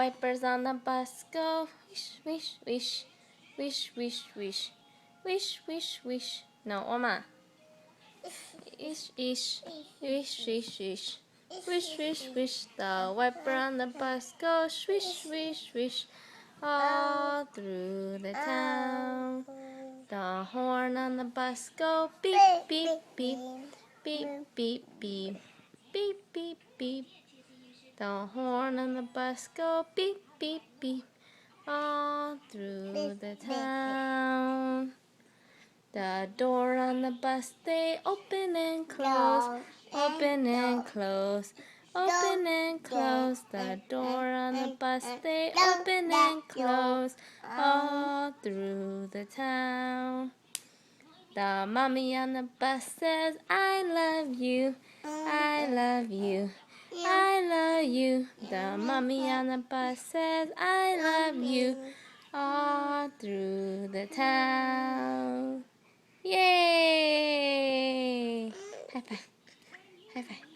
wipers on the bus go wish, wish, wish, wish, wish, wish, wish, wish, wish. No, Oma. Ish, ish, wish, wish, wish, wish, wish, wish. The wiper on the bus goes swish, swish, swish, all through the town. The horn on the bus go beep, beep, beep, beep, beep, beep, beep, beep, beep. The horn on the bus go beep, beep, beep, all through the town. The door on the bus, they open and close, open and close, open and close. The door on the bus, they open and close, all through the town. The mommy on the bus says, I love you, I love you, I love you. The mommy on the bus says, I love you, all through the town. Yay! High five. High five.